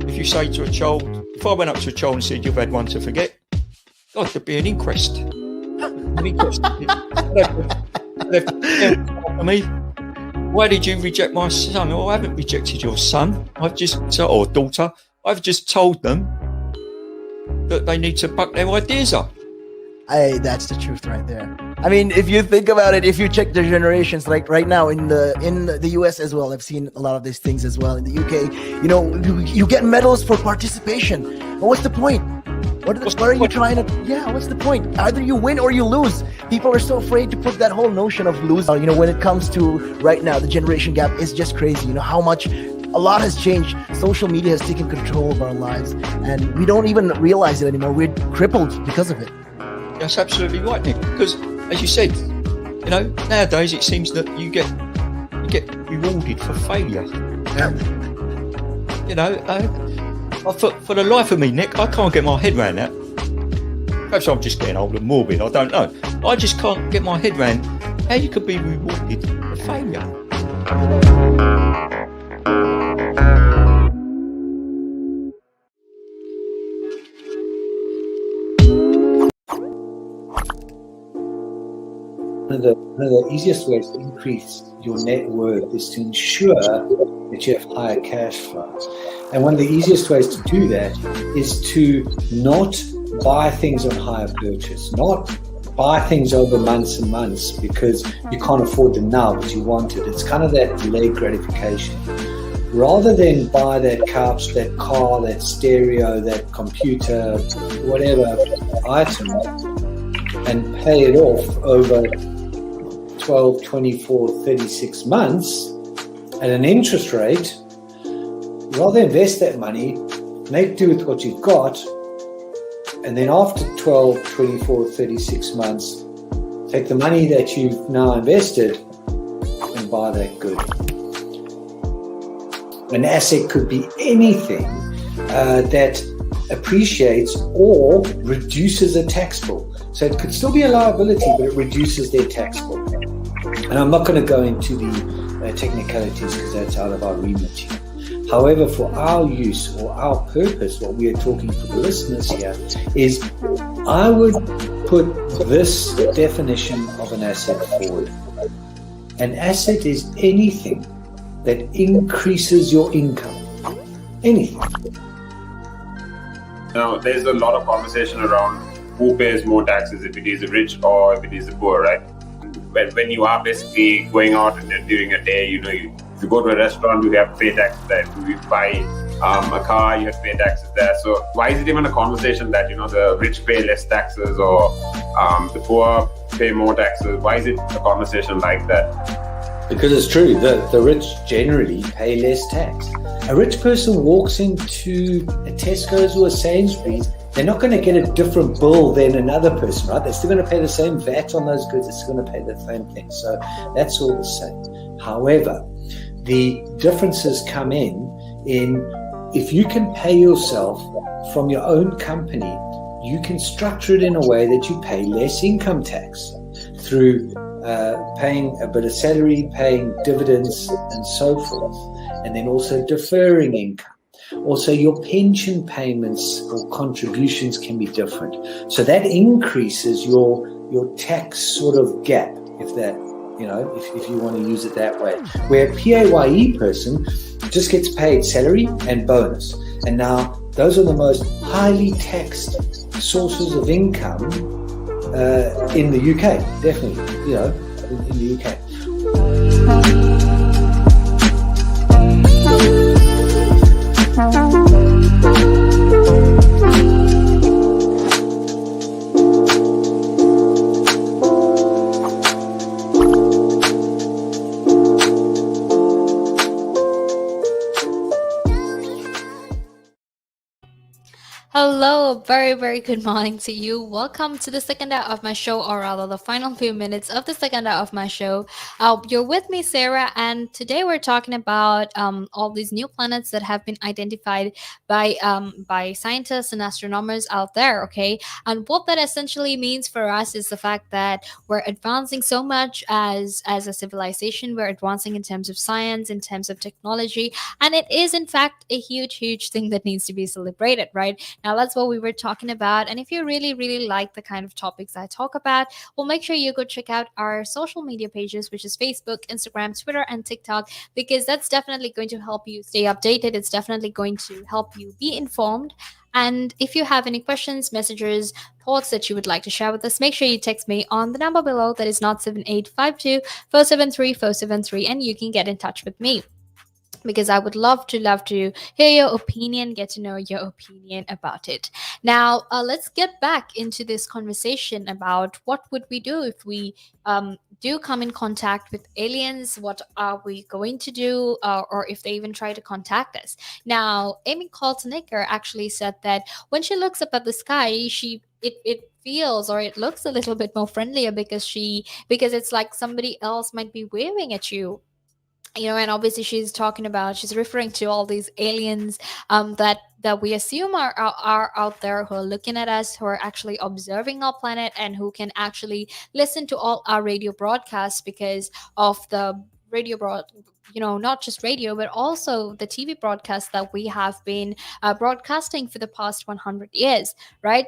if you say to a child, if I went up to a child and said, "You've had one to forget," God, there'd be an inquest. Me, why did you reject my son? Well, I haven't rejected your son. Or daughter. I've just told them that they need to buck their ideas up. That's the truth right there. I mean, if you think about it, if you check the generations, like right now in the US as well, I've seen a lot of these things as well. In the UK, you get medals for participation. But what's the point? What are you trying to? Yeah, what's the point? Either you win or you lose. People are so afraid to put that whole notion of losing. When it comes to right now, the generation gap is just crazy. How much a lot has changed. Social media has taken control of our lives, and we don't even realize it anymore. We're crippled because of it. That's absolutely right, Nick. Because, as you said, nowadays it seems that you get rewarded for failure. For the life of me, Nick, I can't get my head around that. Perhaps I'm just getting old and morbid, I don't know. I just can't get my head around how you could be rewarded for failure. One of the easiest ways to increase your net worth is to ensure that you have higher cash flow. And one of the easiest ways to do that is to not buy things on hire purchase, not buy things over months and months because you can't afford them now, but you want it. It's kind of that delayed gratification. Rather than buy that couch, that car, that stereo, that computer, whatever item, and pay it off over 12, 24, 36 months at an interest rate, rather invest that money, make do with what you've got, and then after 12, 24, 36 months, take the money that you've now invested and buy that good. An asset could be anything that appreciates or reduces a tax bill. So it could still be a liability, but it reduces their tax bill. And I'm not going to go into the technicalities because that's out of our remit here. However, for our use or our purpose, what we are talking for the listeners here is I would put this definition of an asset forward. An asset is anything that increases your income. Anything. Now, there's a lot of conversation around who pays more taxes, if it is the rich or if it is the poor, right? When you are basically going out and during a day, if you go to a restaurant, you have to pay taxes there. If you buy a car, you have to pay taxes there. So why is it even a conversation that, the rich pay less taxes or the poor pay more taxes? Why is it a conversation like that? Because it's true, the rich generally pay less tax. A rich person walks into a Tesco's or a Sainsbury's, they're not going to get a different bill than another person, right? They're still going to pay the same VAT on those goods, they're still going to pay the same thing. So that's all the same. However, the differences come in if you can pay yourself from your own company, you can structure it in a way that you pay less income tax through paying a bit of salary, paying dividends and so forth, and then also deferring income. Also, your pension payments or contributions can be different. So that increases your tax sort of gap, if that, if you want to use it that way. Where a PAYE person just gets paid salary and bonus. And now those are the most highly taxed sources of income in the UK, definitely, in the UK. Hello, very, very good morning to you. Welcome to the second hour of my show, or rather, the final few minutes of the second hour of my show. You're with me, Sarah, and today we're talking about all these new planets that have been identified by scientists and astronomers out there. Okay, and what that essentially means for us is the fact that we're advancing so much as a civilization. We're advancing in terms of science, in terms of technology, and it is in fact a huge, huge thing that needs to be celebrated, right? Now, that's what we were talking about. And if you really, really like the kind of topics I talk about, well, make sure you go check out our social media pages, which is Facebook, Instagram, Twitter, and TikTok, because that's definitely going to help you stay updated. It's definitely going to help you be informed. And if you have any questions, messages, thoughts that you would like to share with us, make sure you text me on the number below. That is 07852 473 473, and you can get in touch with me, because I would love to hear your opinion, get to know your opinion about it. Now, let's get back into this conversation about what would we do if we do come in contact with aliens. What are we going to do, or if they even try to contact us? Now, Amy Kaltenecker actually said that when she looks up at the sky, it feels, or it looks a little bit more friendlier because it's like somebody else might be waving at you. And obviously she's referring to all these aliens that we assume are out there, who are looking at us, who are actually observing our planet, and who can actually listen to all our radio broadcasts because of the radio not just radio, but also the TV broadcasts that we have been broadcasting for the past 100 years, right?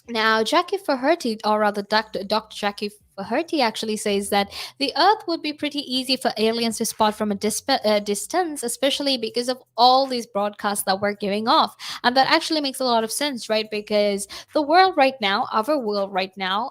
Now, Jackie Faherty, or rather Dr. Jackie Faherty actually says that the Earth would be pretty easy for aliens to spot from a distance, especially because of all these broadcasts that we're giving off. And that actually makes a lot of sense, right? Because the world right now, our world right now,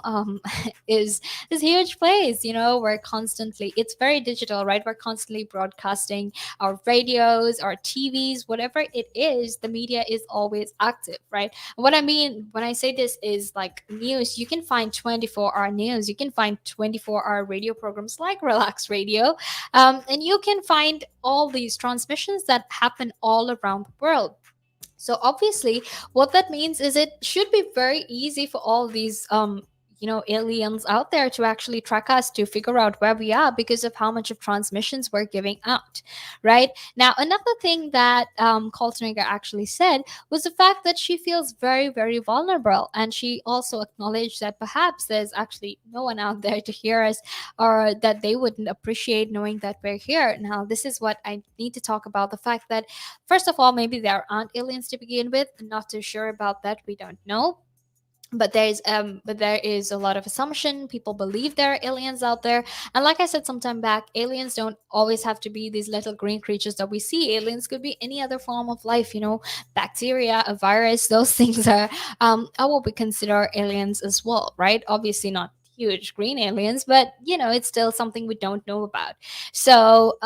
is this huge place. We're constantly, it's very digital, right? We're constantly broadcasting our radios, our TVs, whatever it is, the media is always active, right? What I mean when I say this is like news, you can find 24-hour news, you can find 24-hour radio programs like Relax Radio, and you can find all these transmissions that happen all around the world. So obviously, what that means is it should be very easy for all these aliens out there to actually track us, to figure out where we are because of how much of transmissions we're giving out, right? Now, another thing that Kaltenegger actually said was the fact that she feels very, very vulnerable, and she also acknowledged that perhaps there's actually no one out there to hear us, or that they wouldn't appreciate knowing that we're here. Now, this is what I need to talk about: the fact that, first of all, maybe there aren't aliens to begin with. I'm not too sure about that. We don't know. But there is a lot of assumption. People believe there are aliens out there, and like I said some time back, aliens don't always have to be these little green creatures that we see. Aliens could be any other form of life, bacteria, a virus. Those things are what we consider aliens as well, right? Obviously not huge green aliens, but it's still something we don't know about. So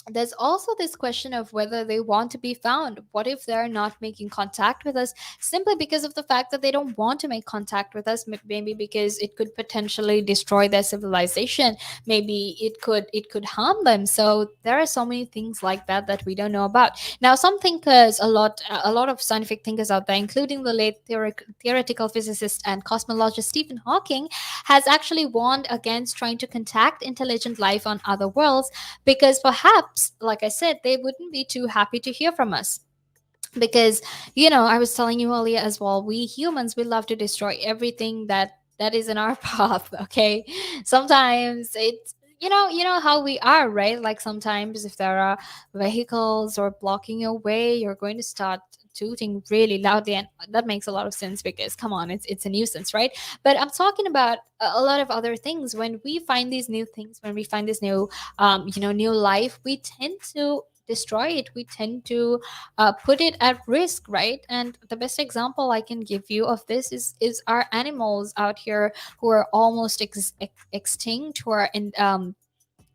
there's also this question of whether they want to be found. What if they're not making contact with us simply because of the fact that they don't want to make contact with us? Maybe because it could potentially destroy their civilization. Maybe it could harm them. So there are so many things like that that we don't know about. Now, some thinkers, a lot of scientific thinkers out there, including the late theoretical physicist and cosmologist Stephen Hawking, has actually warned against trying to contact intelligent life on other worlds, because perhaps, like I said, they wouldn't be too happy to hear from us. Because I was telling you earlier as well, we humans, we love to destroy everything that is in our path. Okay, sometimes it's you know how we are, right? Like sometimes if there are vehicles or blocking your way, you're going to start tooting really loudly, and that makes a lot of sense because come on, it's a nuisance, right? But I'm talking about a lot of other things. When we find these new things, when we find this new new life, we tend to destroy it. We tend to put it at risk, right? And the best example I can give you of this is our animals out here who are almost extinct, who are in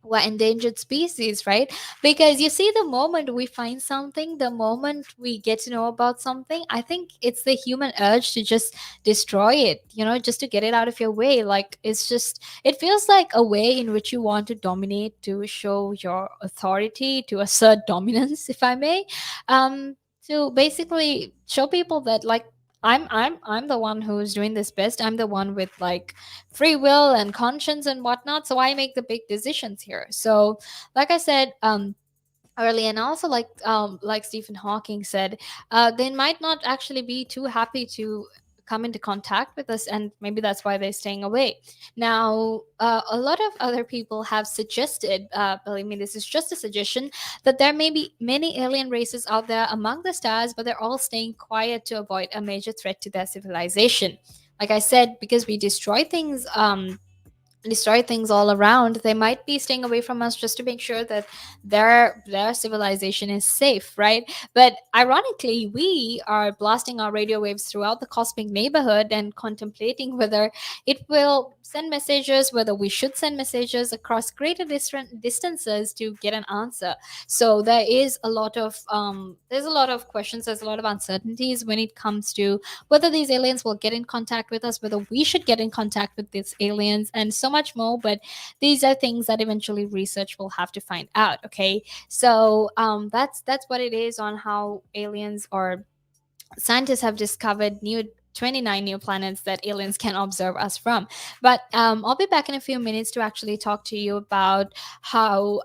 what endangered species, right? Because you see, the moment we find something, the moment we get to know about something, I think it's the human urge to just destroy it, just to get it out of your way. Like it feels like a way in which you want to dominate, to show your authority, to assert dominance, if I may, to basically show people that, like, I'm the one who's doing this best. I'm the one with like free will and conscience and whatnot. So I make the big decisions here. So, like I said, early, and also like Stephen Hawking said, they might not actually be too happy to come into contact with us, and maybe that's why they're staying away. Now, a lot of other people have suggested, believe me, this is just a suggestion, that there may be many alien races out there among the stars, but they're all staying quiet to avoid a major threat to their civilization. Like I said, because we destroy things all around, they might be staying away from us just to make sure that their civilization is safe, right? But ironically, we are blasting our radio waves throughout the cosmic neighborhood and contemplating whether it will send messages, whether we should send messages across greater different distances to get an answer. So there's a lot of questions, there's a lot of uncertainties when it comes to whether these aliens will get in contact with us, whether we should get in contact with these aliens, and so much more. But these are things that eventually research will have to find out. Okay, so that's what it is on how aliens, or scientists have discovered 29 new planets that aliens can observe us from. But I'll be back in a few minutes to actually talk to you about how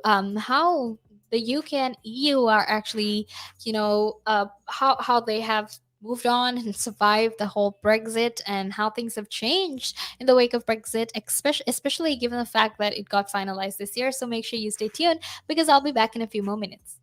the UK and EU are actually, how they have moved on and survived the whole Brexit, and how things have changed in the wake of Brexit, especially given the fact that it got finalized this year. So make sure you stay tuned, because I'll be back in a few more minutes.